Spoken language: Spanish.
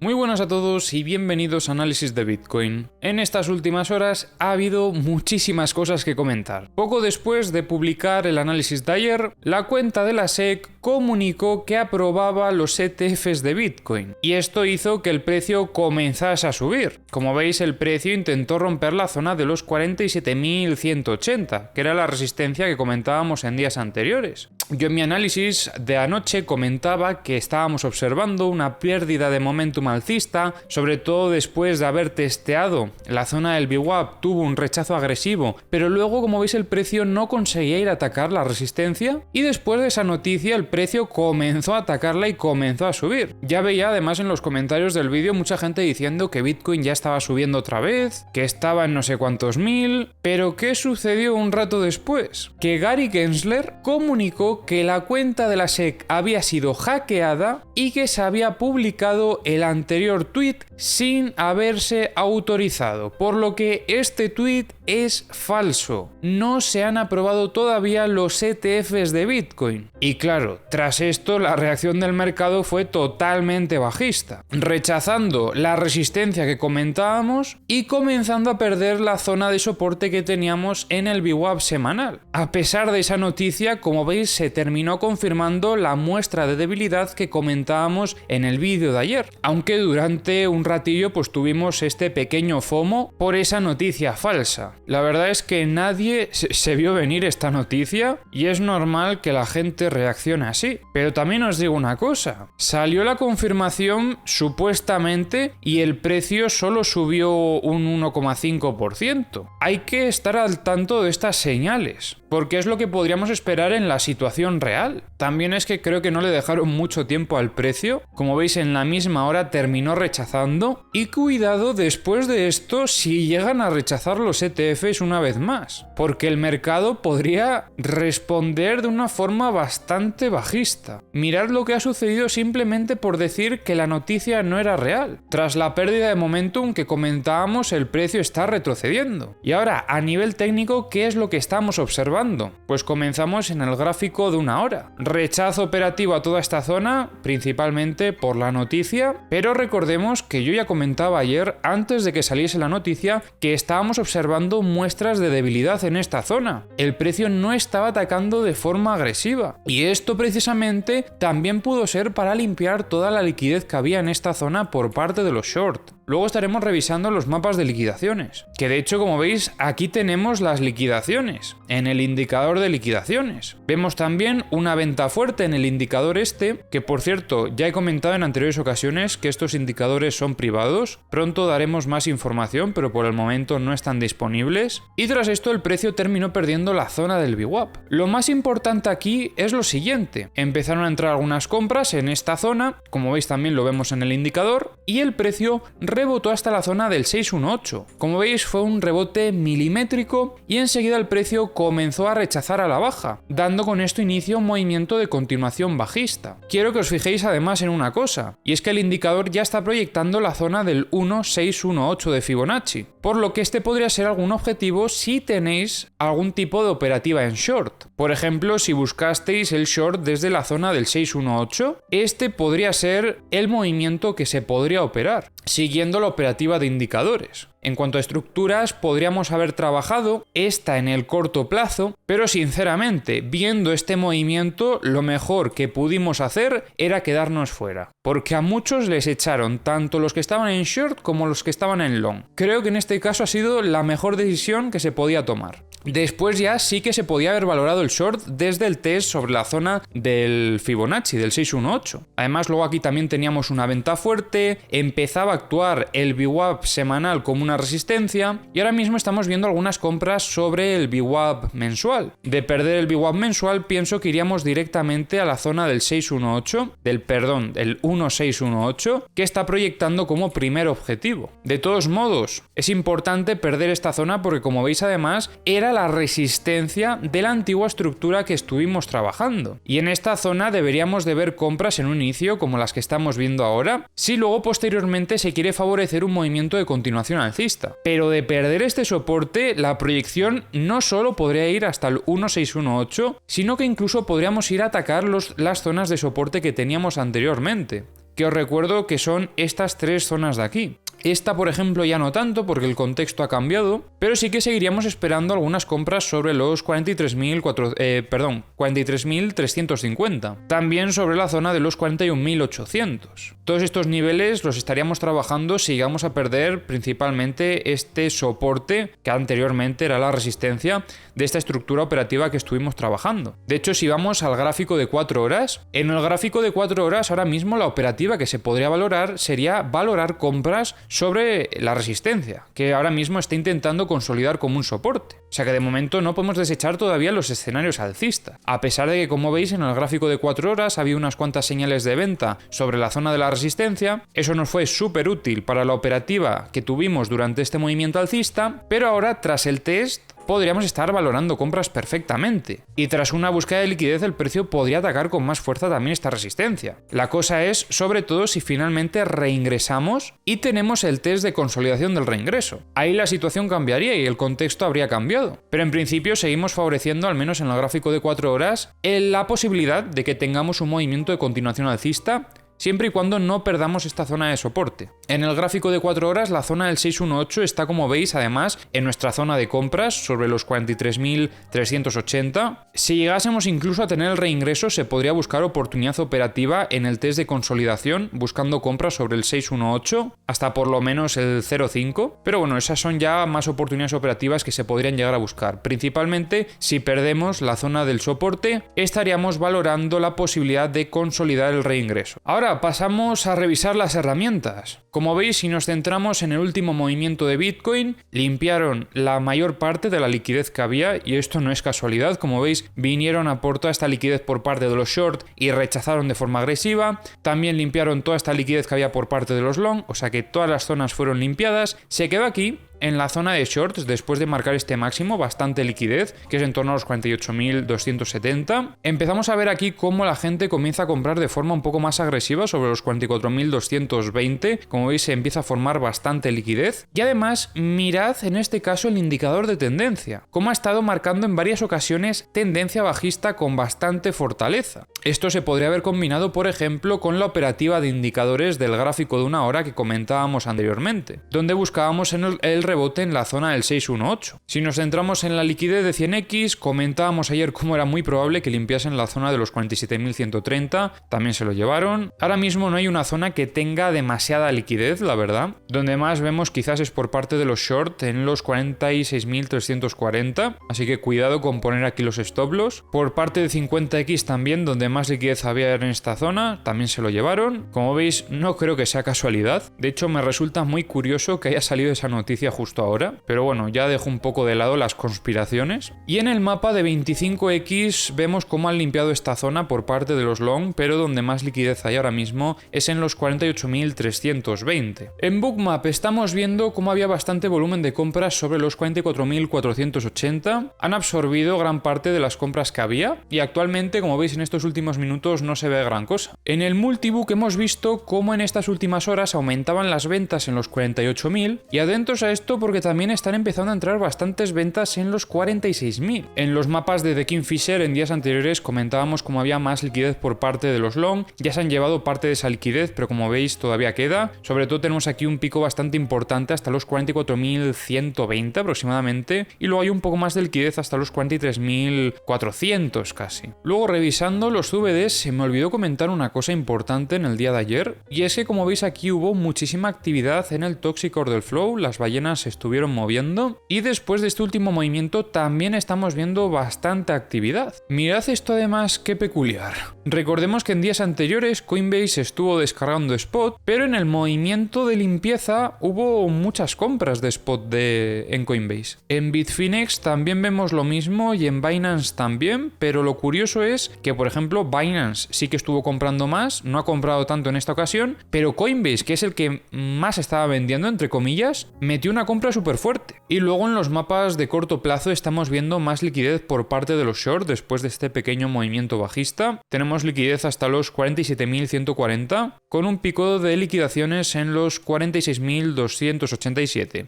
Muy buenas a todos y bienvenidos a Análisis de Bitcoin. En estas últimas horas ha habido muchísimas cosas que comentar. Poco después de publicar el análisis de ayer, la cuenta de la SEC comunicó que aprobaba los ETFs de Bitcoin y esto hizo que el precio comenzase a subir. Como veis, el precio intentó romper la zona de los 47.180, que era la resistencia que comentábamos en días anteriores. Yo en mi análisis de anoche comentaba que estábamos observando una pérdida de momentum alcista, sobre todo después de haber testeado la zona del VWAP, tuvo un rechazo agresivo, pero luego, como veis, el precio no conseguía ir a atacar la resistencia y después de esa noticia el precio comenzó a atacarla y comenzó a subir. Ya veía además en los comentarios del vídeo mucha gente diciendo que Bitcoin ya estaba subiendo otra vez, que estaba en no sé cuántos mil, pero ¿qué sucedió un rato después? Que Gary Gensler comunicó que la cuenta de la SEC había sido hackeada y que se había publicado el anterior tweet sin haberse autorizado, por lo que este tweet es falso. No se han aprobado todavía los ETFs de Bitcoin. Y claro, tras esto la reacción del mercado fue totalmente bajista, rechazando la resistencia que comentábamos y comenzando a perder la zona de soporte que teníamos en el VWAP semanal. A pesar de esa noticia, como veis, se terminó confirmando la muestra de debilidad que comentábamos en el vídeo de ayer, aunque durante un ratillo pues tuvimos este pequeño FOMO por esa noticia falsa. La verdad es que nadie se vio venir esta noticia y es normal que la gente reaccione así. Pero también os digo una cosa, salió la confirmación supuestamente y el precio solo subió un 1,5%. Hay que estar al tanto de estas señales, porque es lo que podríamos esperar en la situación real. También es que creo que no le dejaron mucho tiempo al precio, como veis en la misma hora terminó rechazando, y cuidado después de esto si llegan a rechazar los ETFs una vez más, porque el mercado podría responder de una forma bastante bajista. Mirad lo que ha sucedido simplemente por decir que la noticia no era real. Tras la pérdida de momentum que comentábamos, el precio está retrocediendo. Y ahora, a nivel técnico, ¿qué es lo que estamos observando? Pues comenzamos en el gráfico de una hora. Rechazo operativo a toda esta zona, principalmente por la noticia, pero recordemos que yo ya comentaba ayer, antes de que saliese la noticia, que estábamos observando muestras de debilidad en esta zona. El precio no estaba atacando de forma agresiva. Y esto precisamente también pudo ser para limpiar toda la liquidez que había en esta zona por parte de los short. Luego estaremos revisando los mapas de liquidaciones, que de hecho, como veis, aquí tenemos las liquidaciones, en el indicador de liquidaciones. Vemos también una venta fuerte en el indicador este, que por cierto, ya he comentado en anteriores ocasiones que estos indicadores son privados. Pronto daremos más información, pero por el momento no están disponibles. Y tras esto el precio terminó perdiendo la zona del VWAP. Lo más importante aquí es lo siguiente. Empezaron a entrar algunas compras en esta zona, como veis también lo vemos en el indicador, y el precio rebotó hasta la zona del 618. Como veis, fue un rebote milimétrico y enseguida el precio comenzó a rechazar a la baja, dando con esto inicio a un movimiento de continuación bajista. Quiero que os fijéis además en una cosa, y es que el indicador ya está proyectando la zona del 1618 de Fibonacci, por lo que este podría ser algún objetivo si tenéis algún tipo de operativa en short. Por ejemplo, si buscasteis el short desde la zona del 618, este podría ser el movimiento que se podría operar, siguiendo la operativa de indicadores. En cuanto a estructuras, podríamos haber trabajado esta en el corto plazo, pero sinceramente, viendo este movimiento, lo mejor que pudimos hacer era quedarnos fuera, porque a muchos les echaron, tanto los que estaban en short como los que estaban en long. Creo que en este caso ha sido la mejor decisión que se podía tomar. Después ya sí que se podía haber valorado el short desde el test sobre la zona del Fibonacci, del 618. Además, luego aquí también teníamos una venta fuerte, empezaba a actuar el VWAP semanal como una resistencia y ahora mismo estamos viendo algunas compras sobre el VWAP mensual. De perder el VWAP mensual, pienso que iríamos directamente a la zona del 618, del 1618, que está proyectando como primer objetivo. De todos modos, es importante perder esta zona porque, como veis, además, era la resistencia de la antigua estructura que estuvimos trabajando. Y en esta zona deberíamos de ver compras en un inicio como las que estamos viendo ahora, si luego posteriormente se quiere favorecer un movimiento de continuación alcista. Pero de perder este soporte, la proyección no solo podría ir hasta el 1618, sino que incluso podríamos ir a atacar las zonas de soporte que teníamos anteriormente, que os recuerdo que son estas tres zonas de aquí. Esta, por ejemplo, ya no tanto porque el contexto ha cambiado, pero sí que seguiríamos esperando algunas compras sobre los 43.350. También sobre la zona de los 41.800. Todos estos niveles los estaríamos trabajando si llegamos a perder principalmente este soporte que anteriormente era la resistencia de esta estructura operativa que estuvimos trabajando. De hecho, si vamos al gráfico de 4 horas, en el gráfico de 4 horas ahora mismo la operativa que se podría valorar sería valorar compras sobre la resistencia, que ahora mismo está intentando consolidar como un soporte. O sea que de momento no podemos desechar todavía los escenarios alcistas. A pesar de que, como veis, en el gráfico de 4 horas había unas cuantas señales de venta sobre la zona de la resistencia, eso nos fue súper útil para la operativa que tuvimos durante este movimiento alcista, pero ahora tras el test podríamos estar valorando compras perfectamente. Y tras una búsqueda de liquidez el precio podría atacar con más fuerza también esta resistencia. La cosa es, sobre todo, si finalmente reingresamos y tenemos el test de consolidación del reingreso. Ahí la situación cambiaría y el contexto habría cambiado. Pero en principio seguimos favoreciendo, al menos en el gráfico de 4 horas, la posibilidad de que tengamos un movimiento de continuación alcista, siempre y cuando no perdamos esta zona de soporte. En el gráfico de 4 horas, la zona del 618 está, como veis, además, en nuestra zona de compras, sobre los 43.380. Si llegásemos incluso a tener el reingreso, se podría buscar oportunidad operativa en el test de consolidación, buscando compras sobre el 618, hasta por lo menos el 0.5. Pero bueno, esas son ya más oportunidades operativas que se podrían llegar a buscar. Principalmente, si perdemos la zona del soporte, estaríamos valorando la posibilidad de consolidar el reingreso. Ahora pasamos a revisar las herramientas. Como veis, si nos centramos en el último movimiento de Bitcoin, limpiaron la mayor parte de la liquidez que había, y esto no es casualidad. Como veis, vinieron a por toda esta liquidez por parte de los short y rechazaron de forma agresiva. También limpiaron toda esta liquidez que había por parte de los long, o sea que todas las zonas fueron limpiadas. Se quedó aquí en la zona de shorts después de marcar este máximo, bastante liquidez, que es en torno a los 48.270. Empezamos a ver aquí cómo la gente comienza a comprar de forma un poco más agresiva sobre los 44.220. Como veis, se empieza a formar bastante liquidez. Y además, mirad en este caso el indicador de tendencia, cómo ha estado marcando en varias ocasiones tendencia bajista con bastante fortaleza. Esto se podría haber combinado, por ejemplo, con la operativa de indicadores del gráfico de 1 hora que comentábamos anteriormente, donde buscábamos en el rebote en la zona del 618. Si nos centramos en la liquidez de 100x, comentábamos ayer cómo era muy probable que limpiasen la zona de los 47.130, también se lo llevaron. Ahora mismo no hay una zona que tenga demasiada liquidez, la verdad. Donde más vemos quizás es por parte de los short en los 46.340, así que cuidado con poner aquí los stop loss. Por parte de 50x también, donde más liquidez había en esta zona, también se lo llevaron. Como veis, no creo que sea casualidad. De hecho, me resulta muy curioso que haya salido esa noticia justo ahora, pero bueno, ya dejo un poco de lado las conspiraciones. Y en el mapa de 25x vemos cómo han limpiado esta zona por parte de los long, pero donde más liquidez hay ahora mismo es en los 48.320. En Bookmap estamos viendo cómo había bastante volumen de compras sobre los 44.480, han absorbido gran parte de las compras que había y actualmente, como veis en estos últimos minutos, no se ve gran cosa. En el Multibook hemos visto cómo en estas últimas horas aumentaban las ventas en los 48.000 y atentos a esto porque también están empezando a entrar bastantes ventas en los 46.000. En los mapas de The Kingfisher en días anteriores comentábamos cómo había más liquidez por parte de los long, ya se han llevado parte de esa liquidez, pero como veis todavía queda. Sobre todo tenemos aquí un pico bastante importante hasta los 44.120 aproximadamente y luego hay un poco más de liquidez hasta los 43.400 casi. Luego, revisando los CVDs, se me olvidó comentar una cosa importante en el día de ayer, y es que como veis aquí hubo muchísima actividad en el Toxic Order Flow, las ballenas se estuvieron moviendo y después de este último movimiento también estamos viendo bastante actividad. Mirad esto además, qué peculiar. Recordemos que en días anteriores Coinbase estuvo descargando spot, pero en el movimiento de limpieza hubo muchas compras de spot en Coinbase. En Bitfinex también vemos lo mismo y en Binance también, pero lo curioso es que, por ejemplo, Binance sí que estuvo comprando más, no ha comprado tanto en esta ocasión, pero Coinbase, que es el que más estaba vendiendo, entre comillas, metió una compra súper fuerte. Y luego en los mapas de corto plazo estamos viendo más liquidez por parte de los short después de este pequeño movimiento bajista. Tenemos liquidez hasta los 47.140, con un pico de liquidaciones en los 46.287.